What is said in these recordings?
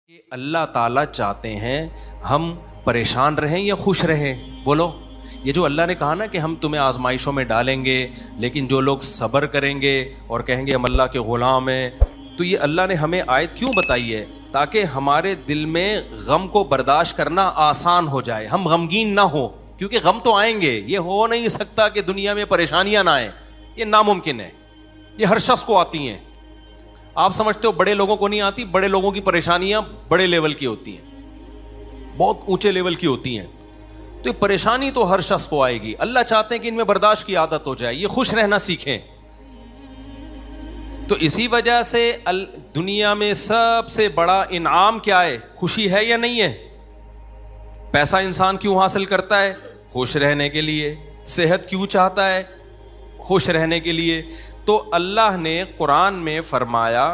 کہ اللہ تعالیٰ چاہتے ہیں ہم پریشان رہیں یا خوش رہیں؟ بولو. یہ جو اللہ نے کہا نا کہ ہم تمہیں آزمائشوں میں ڈالیں گے لیکن جو لوگ صبر کریں گے اور کہیں گے ہم اللہ کے غلام ہیں، تو یہ اللہ نے ہمیں آیت کیوں بتائی ہے؟ تاکہ ہمارے دل میں غم کو برداشت کرنا آسان ہو جائے، ہم غمگین نہ ہو، کیونکہ غم تو آئیں گے. یہ ہو نہیں سکتا کہ دنیا میں پریشانیاں نہ آئیں، یہ ناممکن ہے. یہ ہر شخص کو آتی ہیں. آپ سمجھتے ہو بڑے لوگوں کو نہیں آتی؟ بڑے لوگوں کی پریشانیاں بڑے لیول کی ہوتی ہیں، بہت اونچے لیول کی ہوتی ہیں. تو یہ پریشانی تو ہر شخص کو آئے گی. اللہ چاہتے ہیں کہ ان میں برداشت کی عادت ہو جائے، یہ خوش رہنا سیکھیں. تو اسی وجہ سے دنیا میں سب سے بڑا انعام کیا ہے؟ خوشی ہے یا نہیں ہے؟ پیسہ انسان کیوں حاصل کرتا ہے؟ خوش رہنے کے لیے. صحت کیوں چاہتا ہے؟ خوش رہنے کے لیے. تو اللہ نے قرآن میں فرمایا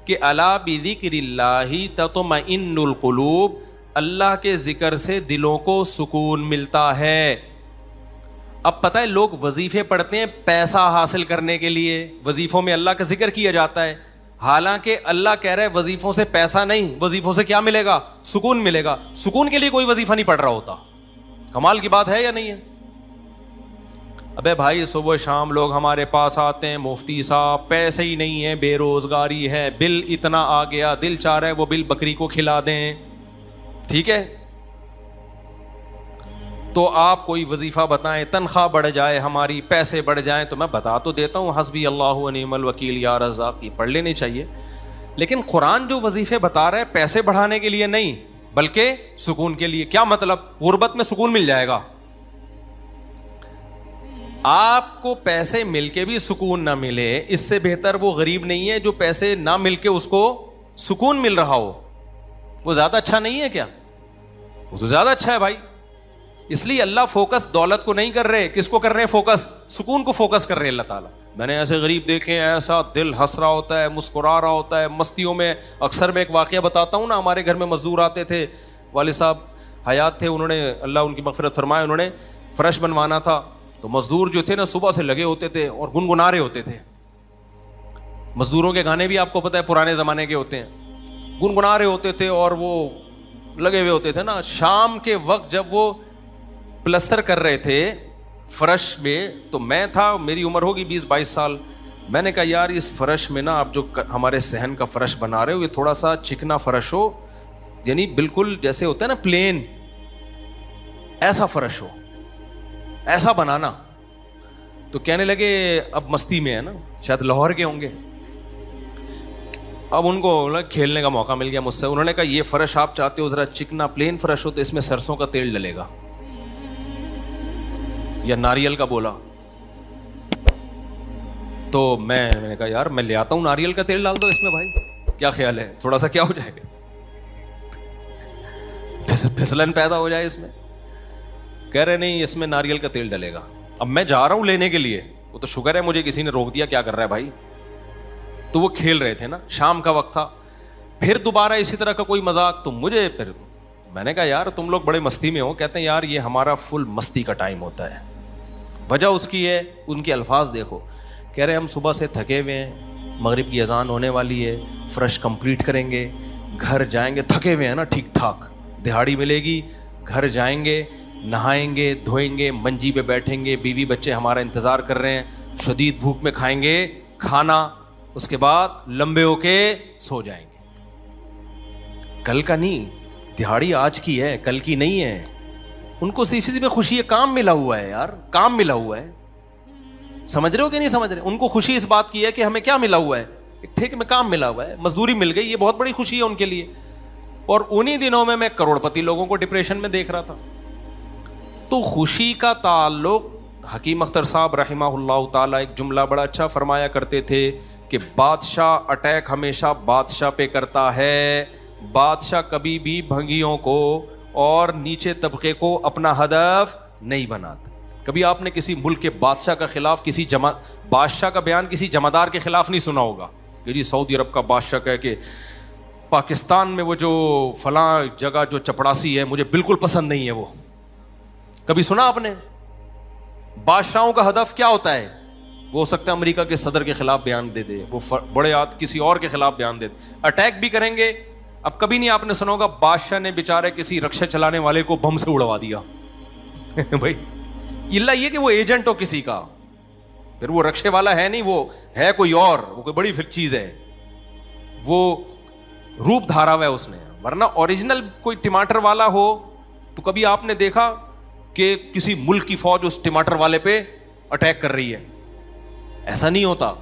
کہ الا بذکر اللہ تطمئن القلوب، اللہ کے ذکر سے دلوں کو سکون ملتا ہے. اب پتہ ہے لوگ وظیفے پڑھتے ہیں پیسہ حاصل کرنے کے لیے، وظیفوں میں اللہ کا ذکر کیا جاتا ہے، حالانکہ اللہ کہہ رہا ہے وظیفوں سے پیسہ نہیں، وظیفوں سے کیا ملے گا؟ سکون ملے گا. سکون کے لیے کوئی وظیفہ نہیں پڑھ رہا ہوتا. کمال کی بات ہے یا نہیں ہے؟ ابے بھائی صبح شام لوگ ہمارے پاس آتے ہیں، مفتی صاحب پیسے ہی نہیں ہیں، بے روزگاری ہے، بل اتنا آ گیا، دل چاہ رہا ہے وہ بل بکری کو کھلا دیں. ٹھیک ہے، تو آپ کوئی وظیفہ بتائیں، تنخواہ بڑھ جائے ہماری، پیسے بڑھ جائیں. تو میں بتا تو دیتا ہوں حسبی اللہ و نعم الوکیل یا رزاق، یہ پڑھ لینی چاہیے. لیکن قرآن جو وظیفے بتا رہا ہے پیسے بڑھانے کے لیے نہیں بلکہ سکون کے لیے. کیا مطلب؟ غربت میں سکون مل جائے گا. آپ کو پیسے مل کے بھی سکون نہ ملے، اس سے بہتر وہ غریب نہیں ہے جو پیسے نہ مل کے اس کو سکون مل رہا ہو. وہ زیادہ اچھا نہیں ہے کیا؟ وہ تو زیادہ اچھا ہے بھائی. اس لیے اللہ فوکس دولت کو نہیں کر رہے، کس کو کر رہے ہیں فوکس؟ سکون کو فوکس کر رہے ہیں اللہ تعالیٰ. میں نے ایسے غریب دیکھے ہیں، ایسا دل ہنس رہا ہوتا ہے، مسکرا رہا ہوتا ہے مستیوں میں. اکثر میں ایک واقعہ بتاتا ہوں نا، ہمارے گھر میں مزدور آتے تھے، والد صاحب حیات تھے، انہوں نے اللہ ان کی مغفرت فرمائے، انہوں نے فرش بنوانا تھا. تو مزدور جو تھے نا صبح سے لگے ہوتے تھے اور گنگنا رہے ہوتے تھے. مزدوروں کے گانے بھی آپ کو پتہ ہے پرانے زمانے کے ہوتے ہیں، گنگنا رہے ہوتے تھے اور وہ لگے ہوئے ہوتے تھے نا. شام کے وقت جب وہ پلستر کر رہے تھے فرش میں، تو میں تھا، میری عمر ہوگی 20-22 سال. میں نے کہا یار اس فرش میں نا آپ جو ہمارے صحن کا فرش بنا رہے ہو یہ تھوڑا سا چکنا فرش ہو، یعنی بالکل جیسے ہوتا ہے نا پلین، ایسا فرش ہو، ایسا بنانا. تو کہنے لگے اب مستی میں ہے نا، شاید لاہور کے ہوں گے، اب ان کو کھیلنے کا موقع مل گیا مجھ سے. انہوں نے کہا یہ فرش آپ چاہتے ہو ذرا چکنا پلین فرش ہو تو اس میں سرسوں کا تیل ڈلے گا یا ناریل کا. بولا تو میں نے کہا یار میں لے آتا ہوں ناریل کا تیل ڈال دو اس میں بھائی، کیا خیال ہے؟ تھوڑا سا کیا ہو جائے گا، پھسلن پیدا ہو جائے اس میں. کہہ رہے نہیں اس میں ناریل کا تیل ڈلے گا. اب میں جا رہا ہوں لینے کے لیے، وہ تو شکر ہے مجھے کسی نے روک دیا، کیا کر رہا ہے بھائی. تو وہ کھیل رہے تھے نا، شام کا وقت تھا. پھر دوبارہ اسی طرح کا کوئی مذاق، تو مجھے پھر میں نے کہا یار تم لوگ بڑے مستی میں ہو. کہتے ہیں یار یہ ہمارا فل مستی کا ٹائم ہوتا ہے. وجہ اس کی ہے، ان کے الفاظ دیکھو. کہہ رہے ہم صبح سے تھکے ہوئے ہیں، مغرب کی اذان ہونے والی ہے، فرش کمپلیٹ کریں گے، گھر جائیں گے، تھکے ہوئے ہیں نا ٹھیک ٹھاک، دہاڑی ملے گی، گھر جائیں گے، نہائیں گے، دھوئیں گے، منجی پہ بیٹھیں گے، بیوی بچے ہمارا انتظار کر رہے ہیں، شدید بھوک میں کھائیں گے کھانا، اس کے بعد لمبے ہو کے سو جائیں گے. کل کا نہیں، دہاڑی آج کی ہے، کل کی نہیں ہے. ان کو صرف اسی میں خوشی ہے، کام ملا ہوا ہے یار، کام ملا ہوا ہے. سمجھ رہے ہو کہ نہیں سمجھ رہے؟ ان کو خوشی اس بات کی ہے کہ ہمیں کیا ملا ہوا ہے، ایک ٹھیک میں کام ملا ہوا ہے، مزدوری مل گئی، یہ بہت بڑی خوشی ہے ان کے لیے. اور انہی دنوں میں کروڑ پتی لوگوں کو ڈپریشن میں دیکھ رہا تھا. تو خوشی کا تعلق، حکیم اختر صاحب رحمہ اللہ تعالیٰ ایک جملہ بڑا اچھا فرمایا کرتے تھے کہ بادشاہ اٹیک ہمیشہ بادشاہ پہ کرتا ہے، بادشاہ کبھی بھی بھنگیوں کو اور نیچے طبقے کو اپنا ہدف نہیں بناتا. کبھی آپ نے کسی ملک کے بادشاہ کا خلاف کسی بادشاہ کا بیان کسی جمعدار کے خلاف نہیں سنا ہوگا کہ جی سعودی عرب کا بادشاہ کہے کہ پاکستان میں وہ جو فلاں جگہ جو چپڑاسی ہے مجھے بالکل پسند نہیں ہے. وہ کبھی سنا آپ نے؟ بادشاہوں کا ہدف کیا ہوتا ہے؟ وہ ہو سکتا ہے امریکہ کے صدر کے خلاف بیان دے دے، وہ بڑے کسی اور کے خلاف بیان دے دے. اٹیک بھی کریں گے اب کبھی نہیں آپ نے سنا ہوگا بادشاہ نے بیچارے کسی رکشے چلانے والے کو بم سے اڑوا دیا بھائی اللہ یہ کہ وہ ایجنٹ ہو کسی کا, پھر وہ رکشے والا ہے نہیں, وہ ہے کوئی اور, وہ کوئی بڑی چیز ہے, وہ روپ دھارا ہوا ہے اس نے. ورنہ اوریجنل کوئی ٹماٹر والا ہو تو کبھی آپ نے دیکھا کہ کسی ملک کی فوج اس ٹماٹر والے پہ اٹیک کر رہی ہے؟ ایسا نہیں ہوتا.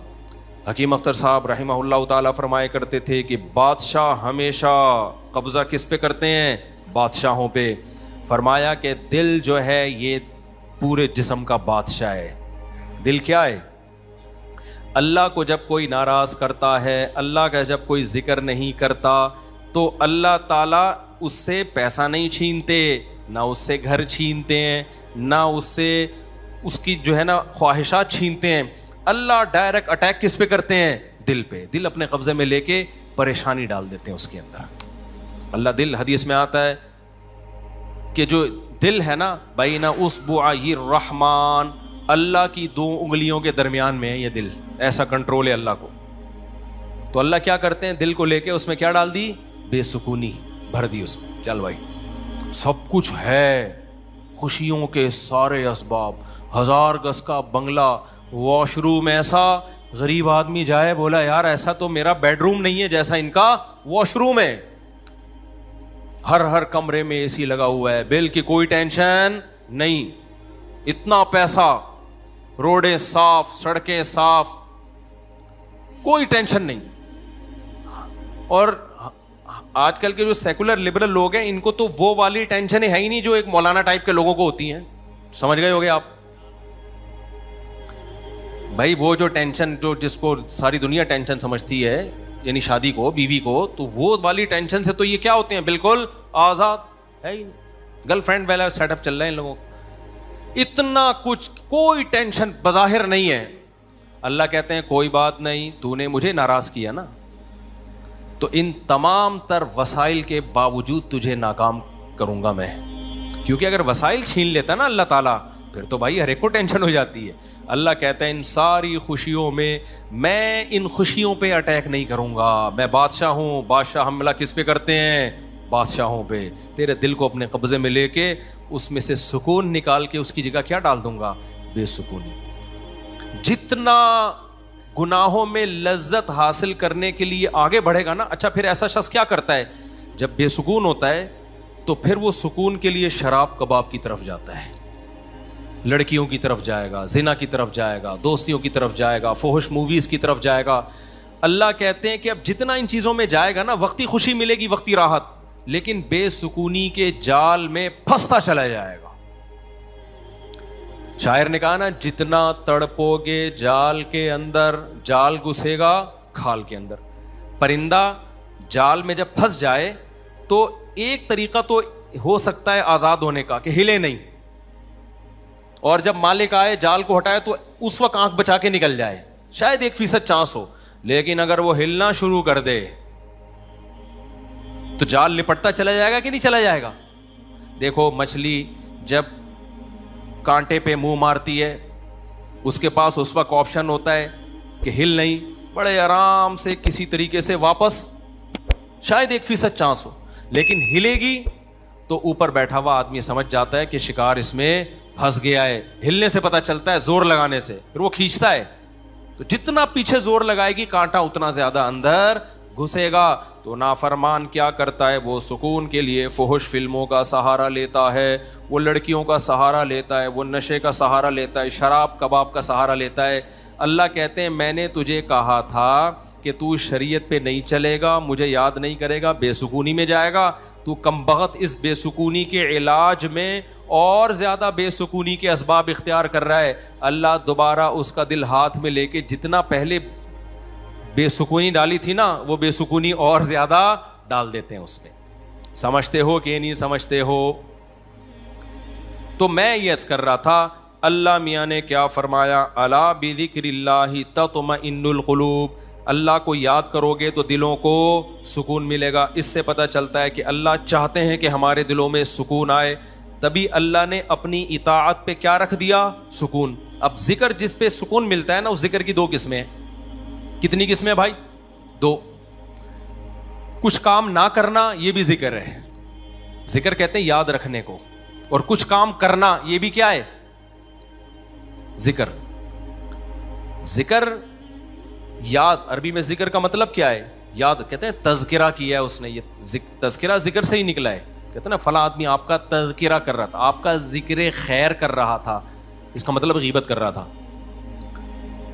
حکیم اختر صاحب رحمہ اللہ تعالیٰ فرمایا کرتے تھے کہ بادشاہ ہمیشہ قبضہ کس پہ کرتے ہیں؟ بادشاہوں پہ. فرمایا کہ دل جو ہے یہ پورے جسم کا بادشاہ ہے. دل کیا ہے؟ اللہ کو جب کوئی ناراض کرتا ہے, اللہ کا جب کوئی ذکر نہیں کرتا, تو اللہ تعالیٰ اس سے پیسہ نہیں چھینتے, نہ اس سے گھر چھینتے ہیں, نہ اس سے اس کی جو ہے نا خواہشات چھینتے ہیں. اللہ ڈائریکٹ اٹیک کس پہ کرتے ہیں؟ دل پہ. دل اپنے قبضے میں لے کے پریشانی ڈال دیتے ہیں اس کے اندر. اللہ دل, حدیث میں آتا ہے کہ جو دل ہے نا بین اصبعی الرحمن, اللہ کی 2 انگلیوں کے درمیان میں ہے یہ دل, ایسا کنٹرول ہے اللہ کو. تو اللہ کیا کرتے ہیں؟ دل کو لے کے اس میں کیا ڈال دی؟ بے سکونی بھر دی اس میں. چل بھائی سب کچھ ہے, خوشیوں کے سارے اسباب, 1000 گز کا بنگلہ, واش روم ایسا, غریب آدمی جائے بولا یار ایسا تو میرا بیڈ روم نہیں ہے جیسا ان کا واش روم ہے. ہر کمرے میں اے سی لگا ہوا ہے, بل کی کوئی ٹینشن نہیں, اتنا پیسہ, روڈیں صاف, سڑکیں صاف, کوئی ٹینشن نہیں. اور آج کل کے جو سیکولر لبرل لوگ ہیں ان کو تو وہ والی ٹینشن ہے ہی نہیں جو ایک مولانا ٹائپ کے لوگوں کو ہوتی ہیں. سمجھ گئے ہوگے آپ بھائی؟ وہ جو ٹینشن جو جس کو ساری دنیا ٹینشن سمجھتی ہے, یعنی شادی کو, بیوی کو, تو وہ والی ٹینشن سے تو یہ کیا ہوتے ہیں؟ بالکل آزاد ہے ہی نہیں. گرل فرینڈ والا سیٹ اپ چل رہا ہے ان لوگوں کو, اتنا کچھ, کوئی ٹینشن بظاہر نہیں ہے. اللہ کہتے ہیں کوئی بات نہیں, تو نے مجھے ناراض کیا نا, تو ان تمام تر وسائل کے باوجود تجھے ناکام کروں گا میں. کیونکہ اگر وسائل چھین لیتا نا اللہ تعالیٰ, پھر تو بھائی ہر ایک کو ٹینشن ہو جاتی ہے. اللہ کہتا ہے ان ساری خوشیوں میں ان خوشیوں پہ اٹیک نہیں کروں گا. میں بادشاہ ہوں, بادشاہ حملہ کس پہ کرتے ہیں؟ بادشاہوں پہ. تیرے دل کو اپنے قبضے میں لے کے اس میں سے سکون نکال کے اس کی جگہ کیا ڈال دوں گا؟ بے سکونی. جتنا گناہوں میں لذت حاصل کرنے کے لیے آگے بڑھے گا نا, اچھا پھر ایسا شخص کیا کرتا ہے جب بے سکون ہوتا ہے؟ تو پھر وہ سکون کے لیے شراب کباب کی طرف جاتا ہے, لڑکیوں کی طرف جائے گا, زنا کی طرف جائے گا, دوستیوں کی طرف جائے گا, فحش موویز کی طرف جائے گا. اللہ کہتے ہیں کہ اب جتنا ان چیزوں میں جائے گا نا, وقتی خوشی ملے گی, وقتی راحت, لیکن بے سکونی کے جال میں پھنستا چلا جائے گا. شاعر نے کہا نا, جتنا تڑپو گے جال کے اندر, جال گھسے گا کھال کے اندر. پرندہ جال میں جب پھنس جائے تو ایک طریقہ تو ہو سکتا ہے آزاد ہونے کا کہ ہلے نہیں, اور جب مالک آئے جال کو ہٹائے تو اس وقت آنکھ بچا کے نکل جائے, شاید 1% چانس ہو. لیکن اگر وہ ہلنا شروع کر دے تو جال لپٹتا چلا جائے گا کہ نہیں چلا جائے گا؟ دیکھو مچھلی جب کانٹے پہ منہ مارتی ہے, اس کے پاس اس وقت آپشن ہوتا ہے کہ ہل نہیں, بڑے آرام سے کسی طریقے سے واپس, شاید 1% چانس ہو, لیکن ہلے گی تو اوپر بیٹھا ہوا آدمی سمجھ جاتا ہے کہ شکار اس میں پھنس گیا ہے. ہلنے سے پتہ چلتا ہے, زور لگانے سے, پھر وہ کھینچتا ہے. تو جتنا پیچھے زور لگائے گی کانٹا اتنا زیادہ اندر گھسے گا. تو نافرمان کیا کرتا ہے؟ وہ سکون کے لیے فحش فلموں کا سہارا لیتا ہے, وہ لڑکیوں کا سہارا لیتا ہے, وہ نشے کا سہارا لیتا ہے, شراب کباب کا سہارا لیتا ہے. اللہ کہتے ہیں میں نے تجھے کہا تھا کہ تو شریعت پہ نہیں چلے گا, مجھے یاد نہیں کرے گا, بے سکونی میں جائے گا. تو کمبخت اس بے سکونی کے علاج میں اور زیادہ بے سکونی کے اسباب اختیار کر رہا ہے. اللہ دوبارہ اس کا دل ہاتھ میں لے کے جتنا پہلے بے سکونی ڈالی تھی نا, وہ بے سکونی اور زیادہ ڈال دیتے ہیں اس میں. سمجھتے ہو کہ نہیں سمجھتے ہو؟ تو میں یہ عرض کر رہا تھا, اللہ میاں نے کیا فرمایا, الا بذکر اللہ تطمئن القلوب. اللہ کو یاد کرو گے تو دلوں کو سکون ملے گا. اس سے پتہ چلتا ہے کہ اللہ چاہتے ہیں کہ ہمارے دلوں میں سکون آئے, تبھی اللہ نے اپنی اطاعت پہ کیا رکھ دیا؟ سکون. اب ذکر جس پہ سکون ملتا ہے نا, اس ذکر کی 2 قسمیں ہیں. کتنی قسمیں بھائی؟ 2. کچھ کام نہ کرنا یہ بھی ذکر ہے. ذکر کہتے ہیں یاد رکھنے کو, اور کچھ کام کرنا یہ بھی کیا ہے؟ ذکر. ذکر یاد, عربی میں ذکر کا مطلب کیا ہے؟ یاد. کہتے ہیں تذکرہ کیا ہے اس نے, یہ تذکرہ ذکر سے ہی نکلا ہے. کہتے ہیں نا فلاں آدمی آپ کا تذکرہ کر رہا تھا, آپ کا ذکر خیر کر رہا تھا, اس کا مطلب غیبت کر رہا تھا.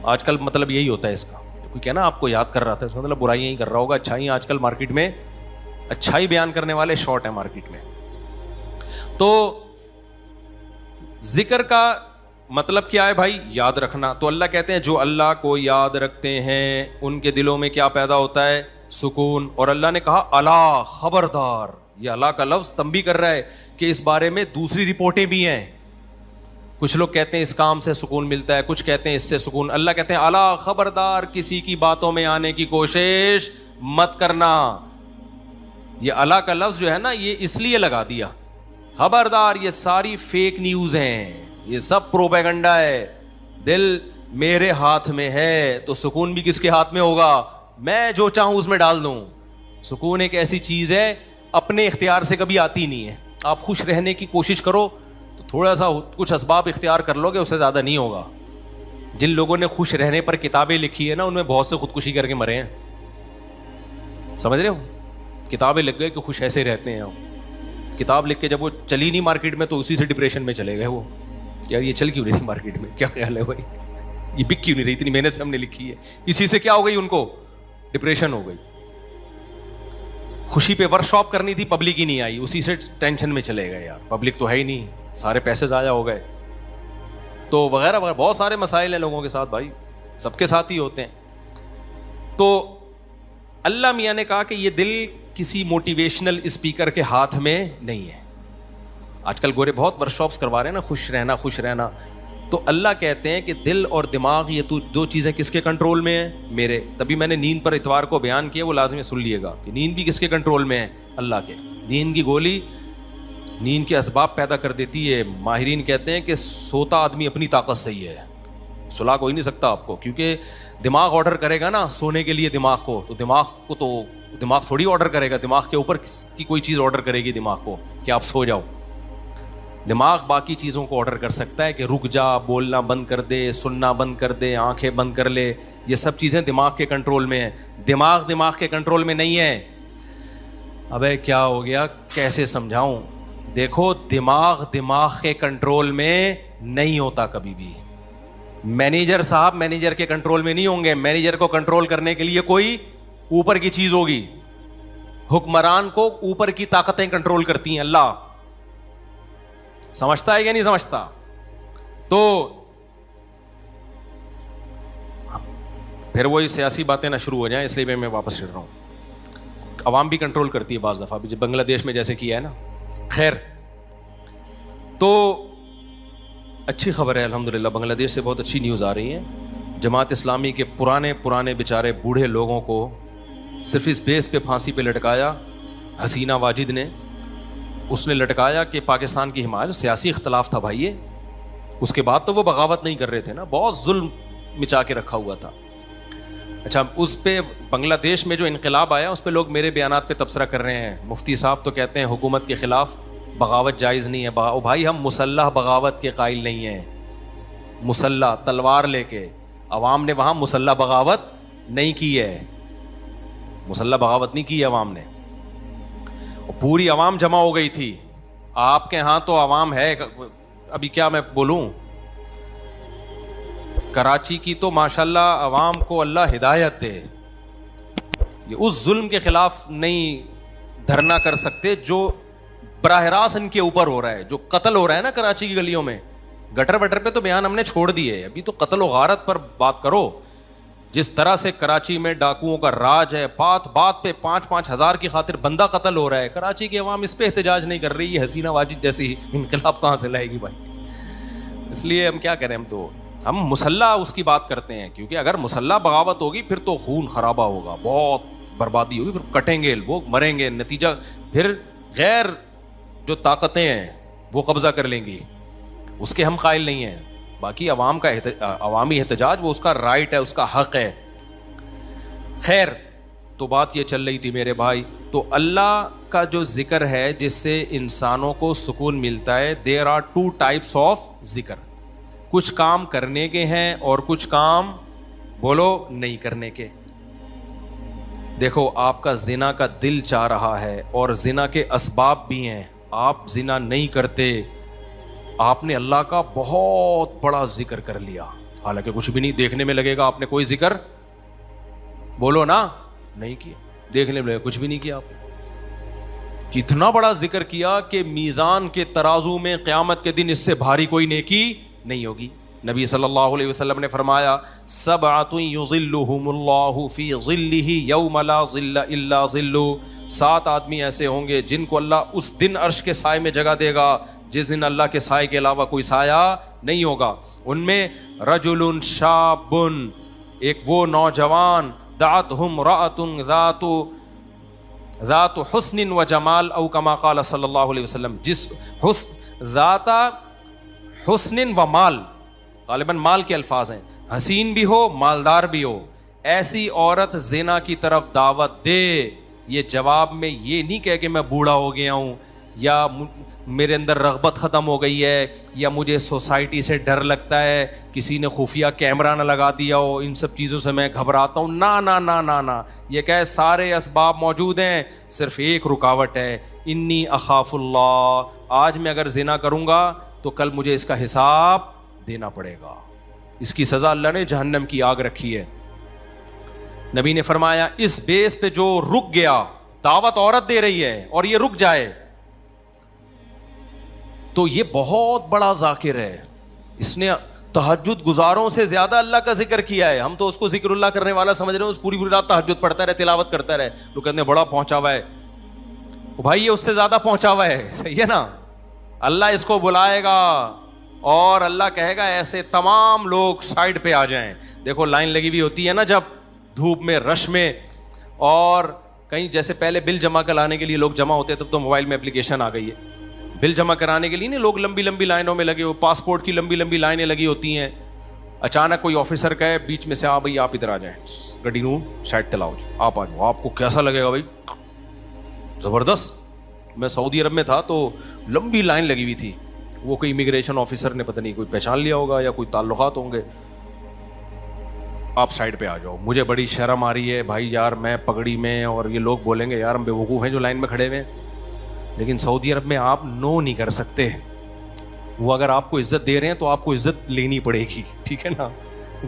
آج کل مطلب یہی ہوتا ہے اس کا, کوئی کہنا آپ کو یاد کر رہا تھا, اس کا مطلب برائیاں ہی کر رہا ہوگا. اچھائی آج کل مارکیٹ میں اچھائی بیان کرنے والے شارٹ ہیں مارکیٹ میں. تو ذکر کا مطلب کیا ہے بھائی؟ یاد رکھنا. تو اللہ کہتے ہیں جو اللہ کو یاد رکھتے ہیں ان کے دلوں میں کیا پیدا ہوتا ہے؟ سکون. اور اللہ نے کہا الا, خبردار. یہ اللہ کا لفظ تنبیہ کر رہا ہے کہ اس بارے میں دوسری رپورٹیں بھی ہیں. کچھ لوگ کہتے ہیں اس کام سے سکون ملتا ہے, کچھ کہتے ہیں اس سے سکون. اللہ کہتے ہیں الا, خبردار, کسی کی باتوں میں آنے کی کوشش مت کرنا. یہ اللہ کا لفظ جو ہے نا, یہ اس لیے لگا دیا, خبردار, یہ ساری فیک نیوز ہیں, یہ سب پروپیگنڈا ہے. دل میرے ہاتھ میں ہے تو سکون بھی کس کے ہاتھ میں ہوگا؟ میں جو چاہوں اس میں ڈال دوں. سکون ایک ایسی چیز ہے اپنے اختیار سے کبھی آتی نہیں ہے. آپ خوش رہنے کی کوشش کرو تو تھوڑا سا کچھ اسباب اختیار کر لو گے, اس سے زیادہ نہیں ہوگا. جن لوگوں نے خوش رہنے پر کتابیں لکھی ہے نا, ان میں بہت سے خودکشی کر کے مرے ہیں. سمجھ رہے ہو؟ کتابیں لکھ گئے کہ خوش ایسے رہتے ہیں. کتاب لکھ کے جب وہ چلی نہیں مارکیٹ میں تو اسی سے ڈپریشن میں چلے گئے. وہ یار یہ چل کیوں نہیں مارکیٹ میں, کیا خیال ہے بھائی, یہ بک کیوں نہیں رہی, اتنی محنت سے ہم نے لکھی ہے. اسی سے کیا ہو گئی, ان کو ڈپریشن ہو گئی. خوشی پہ ورک شاپ کرنی تھی, پبلک ہی نہیں آئی, اسی سے ٹینشن میں چلے گئے. یار پبلک تو ہے ہی نہیں, سارے پیسے ضائع ہو گئے. تو وغیرہ وغیرہ بہت سارے مسائل ہیں لوگوں کے ساتھ بھائی, سب کے ساتھ ہی ہوتے ہیں. تو اللہ میاں نے کہا کہ یہ دل کسی موٹیویشنل اسپیکر کے ہاتھ میں نہیں ہے. آج کل گورے بہت ورک شاپس کروا رہے ہیں نا, خوش رہنا خوش رہنا. تو اللہ کہتے ہیں کہ دل اور دماغ یہ دو چیزیں کس کے کنٹرول میں ہیں؟ میرے. تبھی میں نے نیند پر اتوار کو بیان کیا, وہ لازمی سن لیے گا کہ نیند بھی کس کے کنٹرول میں ہے؟ اللہ کے. نیند کی گولی نیند کے اسباب پیدا کر دیتی ہے. ماہرین کہتے ہیں کہ سوتا آدمی اپنی طاقت سے ہی ہے, سلا کوئی نہیں سکتا آپ کو, کیونکہ دماغ آرڈر کرے گا نا سونے کے لیے دماغ کو, تو دماغ تھوڑی آرڈر کرے گا, دماغ کے اوپر کی کوئی چیز آرڈر کرے گی دماغ کو کہ آپ سو جاؤ. دماغ باقی چیزوں کو آرڈر کر سکتا ہے کہ رک جا, بولنا بند کر دے, سننا بند کر دے, آنکھیں بند کر لے. یہ سب چیزیں دماغ کے کنٹرول میں ہیں. دماغ کے کنٹرول میں نہیں ہے. ابے کیا ہو گیا, کیسے سمجھاؤں؟ دیکھو دماغ کے کنٹرول میں نہیں ہوتا کبھی بھی. مینیجر صاحب مینیجر کے کنٹرول میں نہیں ہوں گے. مینیجر کو کنٹرول کرنے کے لیے کوئی اوپر کی چیز ہوگی. حکمران کو اوپر کی طاقتیں کنٹرول کرتی ہیں. اللہ سمجھتا ہے یا نہیں سمجھتا؟ تو پھر وہی سیاسی باتیں نہ شروع ہو جائیں, اس لیے میں واپس چڑھ رہا ہوں. عوام بھی کنٹرول کرتی ہے بعض دفعہ, جب بنگلہ دیش میں جیسے کیا ہے نا. خیر, تو اچھی خبر ہے الحمدللہ, بنگلہ دیش سے بہت اچھی نیوز آ رہی ہیں. جماعت اسلامی کے پرانے بیچارے بوڑھے لوگوں کو صرف اس بیس پہ پھانسی پہ لٹکایا حسینہ واجد نے. اس نے لٹکایا کہ پاکستان کی حمایت, سیاسی اختلاف تھا بھائی. اس کے بعد تو وہ بغاوت نہیں کر رہے تھے نا, بہت ظلم مچا کے رکھا ہوا تھا. اچھا, اس پہ بنگلہ دیش میں جو انقلاب آیا اس پہ لوگ میرے بیانات پہ تبصرہ کر رہے ہیں. مفتی صاحب تو کہتے ہیں حکومت کے خلاف بغاوت جائز نہیں ہے. بھائی ہم مسلح بغاوت کے قائل نہیں ہیں. مسلح تلوار لے کے, عوام نے وہاں مسلح بغاوت نہیں کی ہے. مسلح بغاوت نہیں کی ہے عوام نے. پوری عوام جمع ہو گئی تھی. آپ کے ہاں تو عوام ہے, ابھی کیا میں بولوں, کراچی کی تو ماشاءاللہ عوام کو اللہ ہدایت دے, یہ اس ظلم کے خلاف نہیں دھرنا کر سکتے جو براہ راست ان کے اوپر ہو رہا ہے. جو قتل ہو رہا ہے نا کراچی کی گلیوں میں, گٹر وٹر پہ تو بیان ہم نے چھوڑ دیے, ابھی تو قتل و غارت پر بات کرو. جس طرح سے کراچی میں ڈاکوؤں کا راج ہے, بات پہ 5-5 ہزار کی خاطر بندہ قتل ہو رہا ہے. کراچی کی عوام اس پہ احتجاج نہیں کر رہی. یہ حسینہ واجد جیسی انقلاب کہاں سے لائے گی بھائی؟ اس لیے ہم کیا کریں, ہم مسلح اس کی بات کرتے ہیں, کیونکہ اگر مسلح بغاوت ہوگی پھر تو خون خرابہ ہوگا, بہت بربادی ہوگی, پھر کٹیں گے لوگ, مریں گے, نتیجہ پھر غیر جو طاقتیں ہیں وہ قبضہ کر لیں گی. اس کے ہم قائل نہیں ہیں. باقی عوام کا عوامی احتجاج وہ اس کا رائٹ ہے, اس کا حق ہے. خیر, تو بات یہ چل رہی تھی میرے بھائی, تو اللہ کا جو ذکر ہے جس سے انسانوں کو سکون ملتا ہے, there are two types of ذکر. کچھ کام کرنے کے ہیں اور کچھ کام بولو نہیں کرنے کے. دیکھو آپ کا زنا کا دل چاہ رہا ہے اور زنا کے اسباب بھی ہیں, آپ زنا نہیں کرتے, آپ نے اللہ کا بہت بڑا ذکر کر لیا, حالانکہ کچھ بھی نہیں, دیکھنے میں لگے گا آپ نے کوئی ذکر بولو نا نہیں کیا, دیکھنے میں لگے کچھ بھی نہیں کیا آپ نے. کتنا بڑا ذکر کیا کہ میزان کے ترازو میں قیامت کے دن اس سے بھاری کوئی نیکی نہیں ہوگی. نبی صلی اللہ علیہ وسلم نے فرمایا, سبعۃ یظلھم اللہ فی ظلہ یوم لا ظل الا ظلہ, 7 آدمی ایسے ہوں گے جن کو اللہ اس دن عرش کے سائے میں جگہ دے گا جس دن اللہ کے سائے کے علاوہ کوئی سایہ نہیں ہوگا. ان میں رجل شاب, ایک وہ نوجوان, دعتہ امرأۃ ذات حسن و جمال, او کما قال صلی اللہ علیہ وسلم, جس ذات حسن و مال, غالباً مال کے الفاظ ہیں, حسین بھی ہو مالدار بھی ہو, ایسی عورت زنا کی طرف دعوت دے. یہ جواب میں یہ نہیں کہے کہ میں بوڑھا ہو گیا ہوں, یا میرے اندر رغبت ختم ہو گئی ہے, یا مجھے سوسائٹی سے ڈر لگتا ہے, کسی نے خفیہ کیمرہ نہ لگا دیا ہو, ان سب چیزوں سے میں گھبراتا ہوں. نا نا نا نا نا, یہ کہ سارے اسباب موجود ہیں, صرف ایک رکاوٹ ہے, انی اخاف اللہ, آج میں اگر زنا کروں گا تو کل مجھے اس کا حساب دینا پڑے گا. اس کی سزا اللہ نے جہنم کی آگ رکھی ہے. نبی نے فرمایا اس بیس پہ جو رک گیا, دعوت عورت دے رہی ہے اور یہ رک جائے تو یہ بہت بڑا ذاکر ہے, اس نے تہجد گزاروں سے زیادہ اللہ کا ذکر کیا ہے. ہم تو اس کو ذکر اللہ کرنے والا سمجھ رہے ہیں, اس پوری رات تہجد پڑھتا رہے, تلاوت کرتا رہے, لوگ کہتے ہیں بڑا پہنچا ہوا ہے. بھائی یہ اس سے زیادہ پہنچا ہوا ہے, صحیح ہے نا. اللہ اس کو بلائے گا اور اللہ کہے گا ایسے تمام لوگ سائڈ پہ آ جائیں. دیکھو لائن لگی ہوئی ہوتی ہے نا جب دھوپ میں, رش میں, اور کہیں جیسے پہلے بل جمع کرانے کے لیے لوگ جمع ہوتے ہیں, تب تو موبائل میں اپلیکیشن آ گئی ہے, بل جمع کرانے کے لیے نہیں لوگ لمبی لمبی لائنوں میں لگے ہو, پاسپورٹ کی لمبی لمبی لائنیں لگی ہوتی ہیں. اچانک کوئی آفیسر کہے بیچ میں سے, ہاں بھائی آپ ادھر آ جائیں, گڈی نو سائڈ تلاؤ, آپ آ جاؤ. آپ کو کیسا لگے گا بھائی؟ زبردست. میں سعودی عرب میں تھا تو لمبی لائن لگی ہوئی تھی, وہ کوئی امیگریشن آفیسر نے پتہ نہیں کوئی پہچان لیا ہوگا یا کوئی تعلقات ہوں گے, آپ سائڈ پہ آ جاؤ. مجھے بڑی شرم آ رہی ہے بھائی یار, میں پگڑی میں, اور یہ لوگ بولیں گے یار ہم بیوقوف ہیں جو لائن میں کھڑے ہوئے ہیں, لیکن سعودی عرب میں آپ نو نہیں کر سکتے. وہ اگر آپ کو عزت دے رہے ہیں تو آپ کو عزت لینی پڑے گی, ٹھیک ہے نا,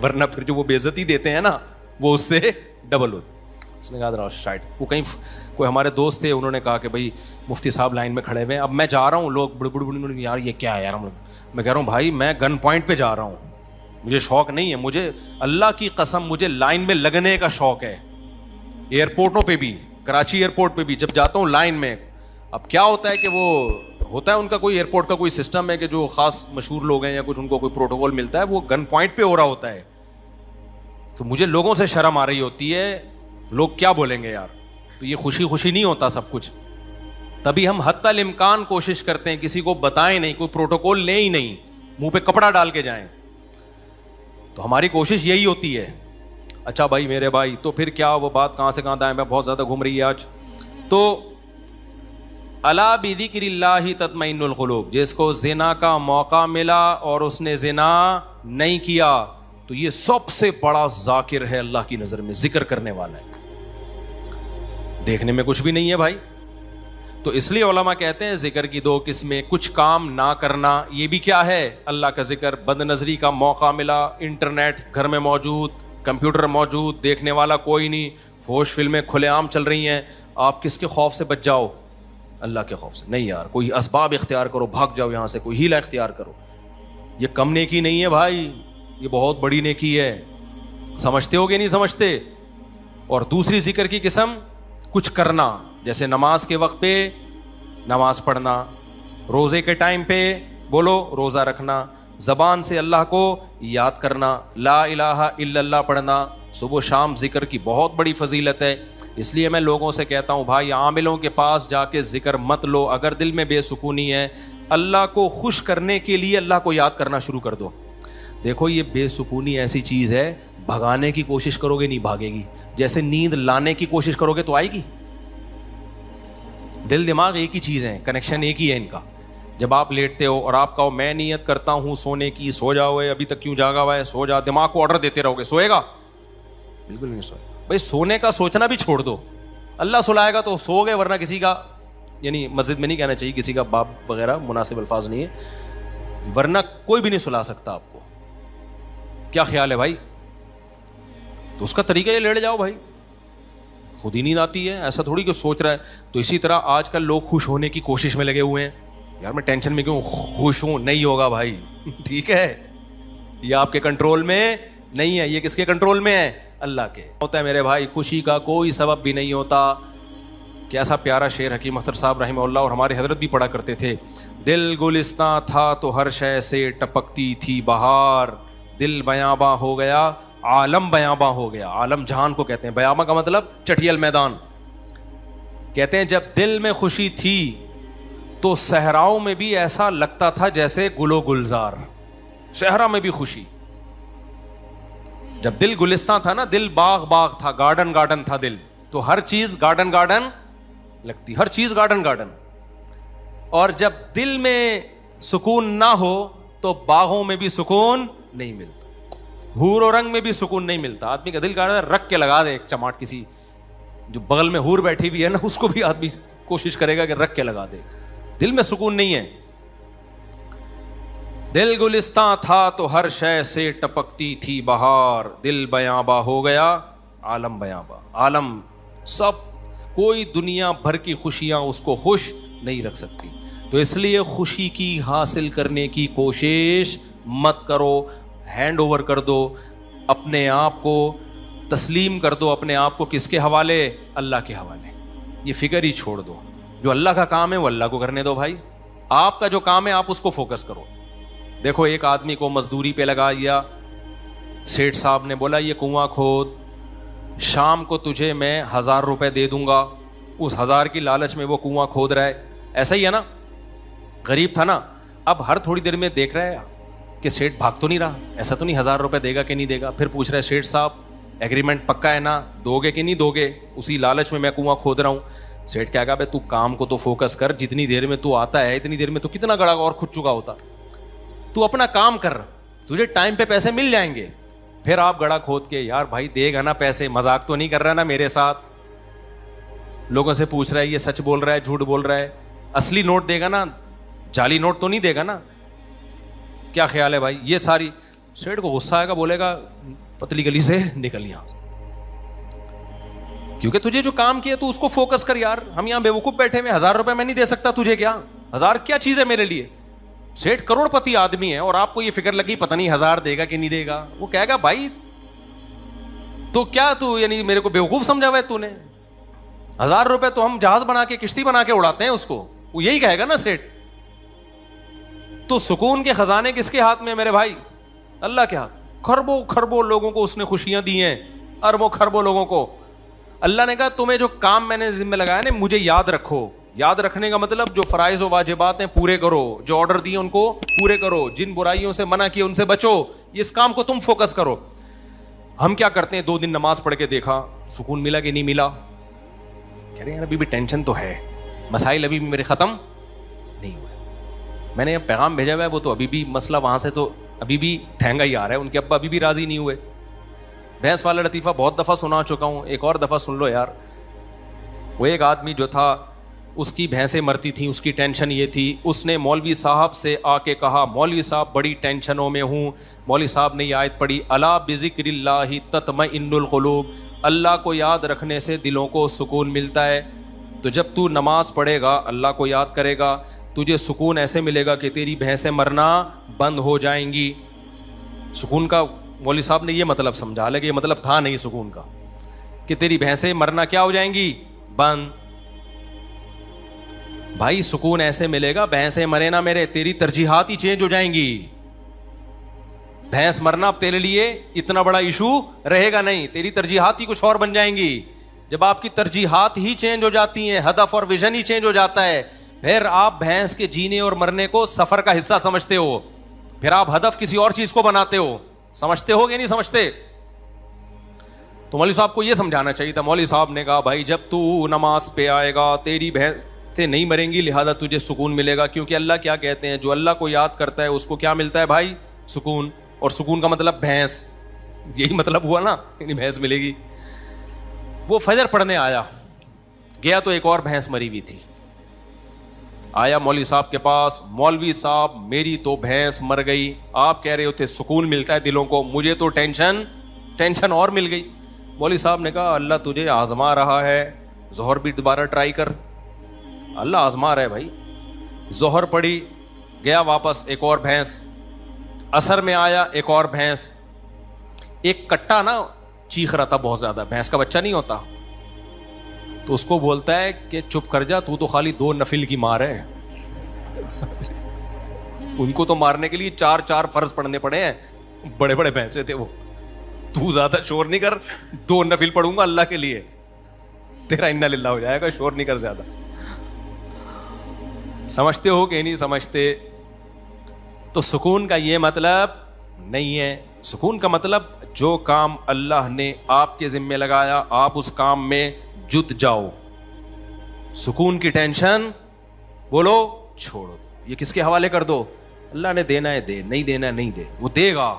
ورنہ پھر جو وہ بے عزتی دیتے ہیں نا وہ اس سے ڈبل ہوتی. اس نے کہا سائڈ. وہ کہیں کوئی ہمارے دوست تھے, انہوں نے کہا کہ بھائی مفتی صاحب لائن میں کھڑے ہوئے ہیں, اب میں جا رہا ہوں, لوگ بڑے بڑے یار یہ کیا ہے یار, میں کہہ رہا ہوں بھائی میں گن پوائنٹ پہ جا رہا ہوں, مجھے شوق نہیں ہے, مجھے اللہ کی قسم مجھے لائن میں لگنے کا شوق ہے. ایئرپورٹوں پہ بھی, کراچی ایئرپورٹ پہ بھی جب جاتا ہوں لائن میں, اب کیا ہوتا ہے کہ وہ ہوتا ہے ان کا کوئی ایئرپورٹ کا کوئی سسٹم ہے کہ جو خاص مشہور لوگ ہیں یا کچھ ان کو کوئی پروٹوکول ملتا ہے, وہ گن پوائنٹ پہ ہو رہا ہوتا ہے, تو مجھے لوگوں سے شرم آ رہی ہوتی ہے, لوگ کیا بولیں گے یار. تو یہ خوشی خوشی نہیں ہوتا سب کچھ, تبھی ہم حتی الامکان کوشش کرتے ہیں کسی کو بتائیں نہیں, کوئی پروٹوکول لیں ہی نہیں, منہ پہ کپڑا ڈال کے جائیں. تو ہماری کوشش یہی ہوتی ہے. اچھا بھائی میرے بھائی, تو پھر کیا وہ بات کہاں سے کہاں دائیں میں بہت زیادہ گھوم رہی ہے آج. تو الا بذکر اللہ تطمئن القلوب, جس کو زنا کا موقع ملا اور اس نے زنا نہیں کیا تو یہ سب سے بڑا ذاکر ہے اللہ کی نظر میں, ذکر کرنے والا ہے. دیکھنے میں کچھ بھی نہیں ہے بھائی. تو اس لیے علماء کہتے ہیں ذکر کی 2 قسمیں, کچھ کام نہ کرنا, یہ بھی کیا ہے اللہ کا ذکر. بد نظری کا موقع ملا, انٹرنیٹ گھر میں موجود, کمپیوٹر موجود, دیکھنے والا کوئی نہیں, فحش فلمیں کھلے عام چل رہی ہیں, آپ کس کے خوف سے بچ جاؤ؟ اللہ کے خوف سے. نہیں یار, کوئی اسباب اختیار کرو, بھاگ جاؤ یہاں سے, کوئی ہیلا اختیار کرو. یہ کم نیکی نہیں ہے بھائی, یہ بہت بڑی نیکی ہے. سمجھتے ہو کہ نہیں سمجھتے؟ اور دوسری ذکر کی قسم کچھ کرنا, جیسے نماز کے وقت پہ نماز پڑھنا, روزے کے ٹائم پہ بولو روزہ رکھنا, زبان سے اللہ کو یاد کرنا, لا الہ الا اللہ پڑھنا. صبح و شام ذکر کی بہت بڑی فضیلت ہے. اس لیے میں لوگوں سے کہتا ہوں بھائی عاملوں کے پاس جا کے ذکر مت لو. اگر دل میں بے سکونی ہے, اللہ کو خوش کرنے کے لیے اللہ کو یاد کرنا شروع کر دو. دیکھو یہ بے سکونی ایسی چیز ہے, بھگانے کی کوشش کرو گے نہیں بھاگے گی, جیسے نیند لانے کی کوشش کرو گے تو آئے گی. دل دماغ ایک ہی چیز ہے, کنیکشن ایک ہی ہے ان کا. جب آپ لیٹتے ہو اور آپ کہو میں نیت کرتا ہوں سونے کی, سو جاؤ, ابھی تک کیوں جاگا ہوا ہے, سو جا, دماغ کو آرڈر دیتے رہو گے, سوئے گا؟ بالکل نہیں سوئے گا. بھائی سونے کا سوچنا بھی چھوڑ دو, اللہ سلائے گا تو سو گئے, ورنہ کسی کا, یعنی مسجد میں نہیں کہنا چاہیے, کسی کا باپ وغیرہ مناسب الفاظ نہیں ہے, ورنہ کوئی بھی نہیں سلا سکتا آپ کو. کیا خیال ہے بھائی؟ تو اس کا طریقہ یہ لیٹ جاؤ بھائی, خود ہی نیند آتی ہے, ایسا تھوڑی کہ سوچ رہا ہے. تو اسی طرح آج کل لوگ خوش ہونے کی کوشش میں لگے ہوئے ہیں, یار میں ٹینشن میں کیوں خوش ہوں, نہیں ہوگا بھائی. ٹھیک ہے, یہ آپ کے کنٹرول میں نہیں ہے, یہ کس کے کنٹرول میں ہے؟ اللہ کے. ہوتا ہے میرے بھائی, خوشی کا کوئی سبب بھی نہیں ہوتا. کیسا پیارا شعر حکیم اختر صاحب رحمہ اللہ اور ہمارے حضرت بھی پڑھا کرتے تھے. دل گلستاں تھا تو ہر شے سے ٹپکتی تھی بہار, دل بیاباں ہو گیا عالم بیاباں ہو گیا. عالم جہان کو کہتے ہیں, بیاباں کا مطلب چٹھیل میدان. کہتے ہیں جب دل میں خوشی تھی تو صحراؤں میں بھی ایسا لگتا تھا جیسے گل و گلزار. صحرا میں بھی خوشی. جب دل گلستاں تھا نا, دل باغ باغ تھا, گارڈن گارڈن تھا دل, تو ہر چیز گارڈن گارڈن لگتی, ہر چیز گارڈن گارڈن. اور جب دل میں سکون نہ ہو تو باغوں میں بھی سکون نہیں ملتا, حور و رنگ میں بھی سکون نہیں ملتا. آدمی کا دل کہہ رہا ہے رکھ کے لگا دے ایک چماٹ, کسی جو بغل میں حور بیٹھی ہوئی ہے نا اس کو بھی آدمی کوشش کرے گا کہ رکھ کے لگا دے, دل میں سکون نہیں ہے. دل گلستاں تھا تو ہر شے سے ٹپکتی تھی بہار, دل بیاباں ہو گیا عالم بیاباں. عالم سب, کوئی دنیا بھر کی خوشیاں اس کو خوش نہیں رکھ سکتی. تو اس لیے خوشی کی حاصل کرنے کی کوشش مت کرو, ہینڈ اوور کر دو اپنے آپ کو, تسلیم کر دو اپنے آپ کو. کس کے حوالے؟ اللہ کے حوالے. یہ فکر ہی چھوڑ دو, جو اللہ کا کام ہے وہ اللہ کو کرنے دو بھائی. آپ کا جو کام ہے آپ اس کو فوکس کرو. دیکھو ایک آدمی کو مزدوری پہ لگا دیا, سیٹھ صاحب نے بولا یہ کنواں کھود, شام کو تجھے میں 1000 روپے دے دوں گا. اس 1000 کی لالچ میں وہ کنواں کھود رہا ہے. ایسا ہی ہے نا, غریب تھا نا, اب ہر تھوڑی دیر میں دیکھ رہا ہے کہ سیٹھ بھاگ تو نہیں رہا, ایسا تو نہیں 1000 روپے دے گا کہ نہیں دے گا. پھر پوچھ رہا ہے سیٹھ صاحب ایگریمنٹ پکا ہے نا, دو گے کہ نہیں دو گے؟ اسی لالچ میں کنواں کھود رہا ہوں. سیٹھ کیا کہا بھائی تو کام کو تو فوکس کر, جتنی دیر میں تو آتا ہے اتنی دیر میں تو کتنا گڑا اور کھد چکا ہوتا. تو اپنا کام کر, تجھے ٹائم پہ پیسے مل جائیں گے. پھر آپ گڑا کھود کے, یار بھائی دے گا نا پیسے, مذاق تو نہیں کر رہا نا میرے ساتھ؟ لوگوں سے پوچھ رہا ہے یہ سچ بول رہا ہے جھوٹ بول رہا ہے, اصلی نوٹ دے گا نا, جعلی نوٹ تو نہیں دے گا نا؟ کیا خیال ہے بھائی؟ یہ ساری. سیٹھ کو غصہ آئے گا, بولے گا پتلی گلی سے نکل یہاں, کیونکہ تجھے جو کام کیا تو اس کو فوکس کر. یار ہم یہاں بیوقوف بیٹھے ہوئے, 1000 روپے میں نہیں دے سکتا تجھے, کیا 1000 کیا چیز ہے میرے لیے؟ سیٹھ کروڑ پتی آدمی ہے اور آپ کو یہ فکر لگی پتہ نہیں 1000 دے گا کہ نہیں دے گا. وہ کہے گا بھائی تو کیا تو یعنی میرے کو بیوقوف سمجھا ہوا ہے تو نے؟ 1000 روپے تو ہم جہاز بنا کے کشتی بنا کے اڑاتے ہیں اس کو, وہ یہی کہے گا نا سیٹھ. تو سکون کے خزانے کس کے ہاتھ میں میرے بھائی؟ اللہ کے ہاتھ. کھربوں کھربوں لوگوں کو اس نے خوشیاں دی ہیں, اربوں کھربوں لوگوں کو. اللہ نے کہا تمہیں جو کام میں نے ذمہ لگایا نا مجھے یاد رکھو. یاد رکھنے کا مطلب جو فرائض و واجبات ہیں پورے کرو, جو آرڈر دیے ان کو پورے کرو, جن برائیوں سے منع کیے ان سے بچو. اس کام کو تم فوکس کرو. ہم کیا کرتے ہیں, 2 دن نماز پڑھ کے دیکھا سکون ملا کہ نہیں ملا, کہہ رہے ہیں ابھی بھی ٹینشن تو ہے, مسائل ابھی بھی میرے ختم نہیں ہوئے. میں نے پیغام بھیجا ہوا ہے, وہ تو ابھی بھی مسئلہ وہاں سے تو ابھی بھی ٹھہنگا ہی آ رہا ہے, ان کے ابا ابھی بھی راضی نہیں ہوئے. بھینس والا لطیفہ بہت دفعہ سنا چکا ہوں, ایک اور دفعہ سن لو یار. وہ ایک آدمی جو تھا اس کی بھینسیں مرتی تھیں, اس کی ٹینشن یہ تھی, اس نے مولوی صاحب سے آ کے کہا مولوی صاحب بڑی ٹینشنوں میں ہوں. مولوی صاحب نے یہ آیت پڑھی الا بذکر اللہ تطمئن القلوب, اللہ کو یاد رکھنے سے دلوں کو سکون ملتا ہے. تو جب تو نماز پڑھے گا اللہ کو یاد کرے گا, تجھے سکون ایسے ملے گا کہ تیری بھینسیں مرنا بند ہو جائیں گی. سکون کا مولوی صاحب نے یہ مطلب سمجھا, حالانکہ یہ مطلب تھا نہیں سکون کا, کہ تیری بھینسیں مرنا کیا ہو جائیں گی, بند. بھائی سکون ایسے ملے گا, بھینسیں مرے نہ میرے, تیری ترجیحات ہی چینج ہو جائیں گی. بھینس مرنا اب تیرے لیے اتنا بڑا ایشو رہے گا نہیں, تیری ترجیحات ہی کچھ اور بن جائیں گی. جب آپ کی ترجیحات ہی چینج ہو جاتی ہیں, ہدف اور ویژن ہی چینج ہو جاتا ہے, پھر آپ بھینس کے جینے اور مرنے کو سفر کا حصہ سمجھتے ہو. پھر آپ ہدف کسی اور چیز کو بناتے ہو. سمجھتے ہو کہ نہیں سمجھتے؟ تو مولوی صاحب کو یہ سمجھانا چاہیے تھا. مولوی صاحب نے کہا بھائی جب تو نماز پہ آئے گا تیری بھینسیں نہیں مریں گی, لہذا تجھے سکون ملے گا, کیونکہ اللہ کیا کہتے ہیں, جو اللہ کو یاد کرتا ہے اس کو کیا ملتا ہے بھائی؟ سکون. اور سکون کا مطلب بھینس, یہی مطلب ہوا نا, یعنی بھینس ملے گی. وہ فجر پڑھنے آیا, گیا تو ایک اور بھینس مری ہوئی تھی. آیا مولوی صاحب کے پاس, مولوی صاحب میری تو بھینس مر گئی, آپ کہہ رہے ہوتے سکون ملتا ہے دلوں کو, مجھے تو ٹینشن اور مل گئی. مولوی صاحب نے کہا اللہ تجھے آزما رہا ہے, ظہر بھی دوبارہ ٹرائی کر, اللہ آزما رہا ہے بھائی. ظہر پڑی, گیا واپس, ایک اور بھینس. عصر میں آیا, ایک اور بھینس. ایک کٹا نا چیخ رہا تھا بہت زیادہ, بھینس کا بچہ نہیں ہوتا, تو اس کو بولتا ہے کہ چپ کر جا, تو خالی 2 نفل کی مار ہے. ان کو تو مارنے کے لیے 4 فرض پڑھنے پڑے ہیں, بڑے بڑے بھینسے تھے وہ. تو زیادہ شور نہیں کر, 2 نفل پڑھوں گا اللہ کے لیے, تیرا انا للہ ہو جائے گا, شور نہیں کر زیادہ. سمجھتے ہو کہ نہیں سمجھتے؟ تو سکون کا یہ مطلب نہیں ہے. سکون کا مطلب جو کام اللہ نے آپ کے ذمے لگایا آپ اس کام میں جت جاؤ. سکون کی ٹینشن بولو چھوڑو, یہ کس کے حوالے کر دو, اللہ نے دینا ہے دے, نہیں دینا ہے نہیں دے, وہ دے گا.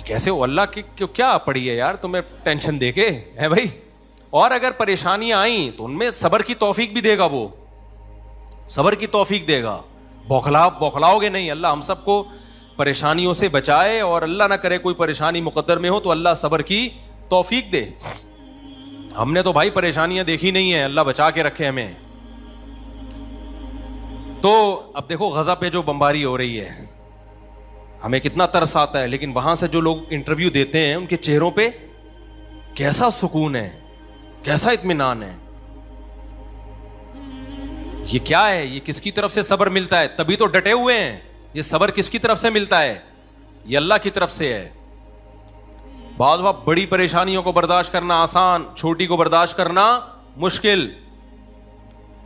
کیسے ہو اللہ کی کیا پڑی ہے یار تمہیں ٹینشن دے کے ہے بھائی. اور اگر پریشانیاں آئیں تو ان میں صبر کی توفیق بھی دے گا, وہ صبر کی توفیق دے گا. بوکھلاؤ گے نہیں. اللہ ہم سب کو پریشانیوں سے بچائے, اور اللہ نہ کرے کوئی پریشانی مقدر میں ہو تو اللہ صبر کی توفیق دے. ہم نے تو بھائی پریشانیاں دیکھی نہیں ہیں, اللہ بچا کے رکھے ہمیں. تو اب دیکھو غزہ پہ جو بمباری ہو رہی ہے, ہمیں کتنا ترس آتا ہے, لیکن وہاں سے جو لوگ انٹرویو دیتے ہیں ان کے چہروں پہ کیسا سکون ہے, کیسا اطمینان ہے. یہ کیا ہے, یہ کس کی طرف سے صبر ملتا ہے؟ تبھی تو ڈٹے ہوئے ہیں. یہ صبر کس کی طرف سے ملتا ہے؟ یہ اللہ کی طرف سے ہے. بعض وقت بڑی پریشانیوں کو برداشت کرنا آسان, چھوٹی کو برداشت کرنا مشکل.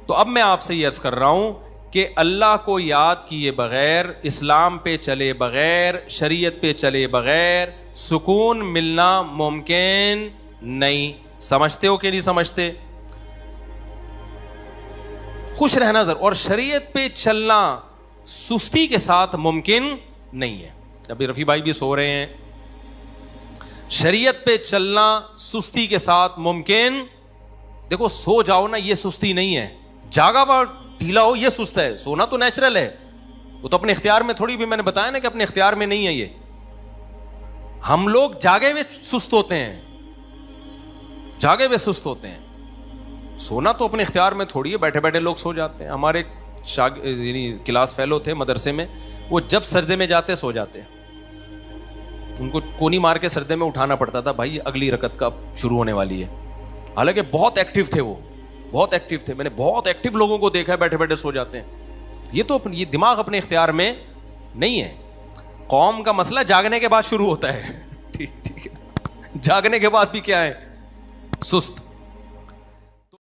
تو اب میں آپ سے یہ عرض کر رہا ہوں کہ اللہ کو یاد کیے بغیر, اسلام پہ چلے بغیر, شریعت پہ چلے بغیر سکون ملنا ممکن نہیں. سمجھتے ہو کہ نہیں سمجھتے؟ خوش رہنا ضرور, اور شریعت پہ چلنا سستی کے ساتھ ممکن نہیں ہے. ابھی رفیع بھائی بھی سو رہے ہیں. شریعت پہ چلنا سستی کے ساتھ ممکن, دیکھو سو جاؤ نا یہ سستی نہیں ہے, جاگا ہوا ڈھیلا ہو یہ سست ہے. سونا تو نیچرل ہے, وہ تو اپنے اختیار میں تھوڑی, بھی میں نے بتایا نا کہ اپنے اختیار میں نہیں ہے. یہ ہم لوگ جاگے ہوئے سست ہوتے ہیں, جاگے ہوئے سست ہوتے ہیں. سونا تو اپنے اختیار میں تھوڑی ہے, بیٹھے بیٹھے لوگ سو جاتے ہیں. ہمارے یعنی کلاس فیلو تھے مدرسے میں, وہ جب سجدے میں جاتے سو جاتے, ان کو کونی مار کے سجدے میں اٹھانا پڑتا تھا, بھائی اگلی رکعت کا شروع ہونے والی ہے. حالانکہ بہت ایکٹیو تھے وہ, بہت ایکٹیو تھے. میں نے بہت ایکٹیو لوگوں کو دیکھا ہے بیٹھے بیٹھے سو جاتے ہیں. یہ تو یہ دماغ اپنے اختیار میں نہیں ہے. قوم کا مسئلہ جاگنے کے بعد شروع ہوتا ہے. ٹھیک ہے, جاگنے کے بعد بھی کیا ہے, سست.